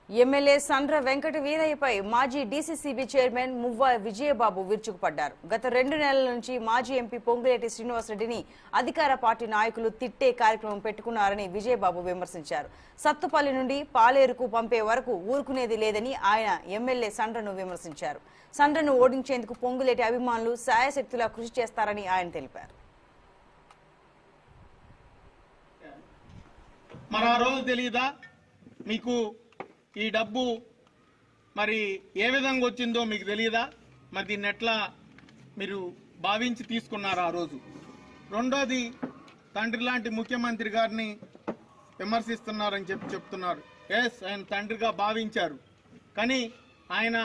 MLA Sandra Venkata వీరయ్యపై మాజీ DCCB chairman మువ్వ విజయబాబు విరుచుకుపడ్డారు. గత 2 నెలల నుంచి మాజీ ఎంపీ పొంగులేటి శ్రీనివాసరెడ్డిని అధికార పార్టీ నాయకులు తిట్టే కార్యక్రమం పెట్టుకున్నారని విజయబాబు విమర్శించారు. సత్తుపల్లి నుండి పాలేరుకు పంపే వరకు ఊరుకునేది లేదని ఆయన ఎమ్మెల్యే సండ్రను విమర్శించారు. సండ్రను ఓడించేందుకు పొంగులేటి అభిమానులు శాయశక్తులా కృషి చేస్తారని ఆయన తెలిపారు. మరి ఆ రోజు తెలియదా మీకు ఈ డబ్బు మరి ఏ విధంగా వచ్చిందో మీకు తెలియదా? మరి దీన్ని ఎట్లా మీరు భావించి తీసుకున్నారు ఆ రోజు? రెండోది, తండ్రి లాంటి ముఖ్యమంత్రి గారిని విమర్శిస్తున్నారని చెప్తున్నారు. ఎస్, ఆయన తండ్రిగా భావించారు, కానీ ఆయన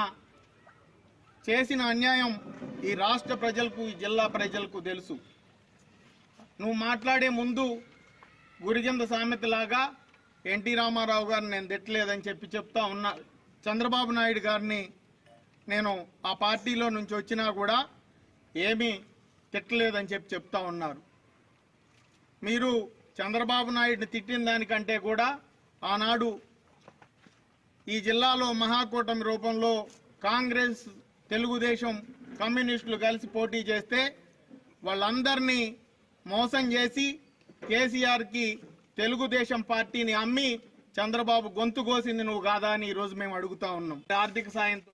చేసిన అన్యాయం ఈ రాష్ట్ర ప్రజలకు, ఈ జిల్లా ప్రజలకు తెలుసు. నువ్వు మాట్లాడే ముందు గురిజంద సామెతలాగా ఎన్టీ రామారావు గారిని నేను తిట్టలేదని చెప్తా ఉన్నా. చంద్రబాబు నాయుడు గారిని నేను ఆ పార్టీలో నుంచి వచ్చినా కూడా ఏమీ తిట్టలేదని చెప్తా ఉన్నారు. మీరు చంద్రబాబు నాయుడిని తిట్టిన దానికంటే కూడా ఆనాడు ఈ జిల్లాలో మహాకూటమి రూపంలో కాంగ్రెస్, తెలుగుదేశం, కమ్యూనిస్టులు కలిసి పోటీ చేస్తే వాళ్ళందరినీ మోసం చేసి కేసీఆర్కి తెలుగుదేశం పార్టీని అమ్మి చంద్రబాబు గొంతు కోసింది నువ్వు కాదా అని ఈరోజు మేము అడుగుతా ఉన్నాం. ఆర్థిక సాయంతో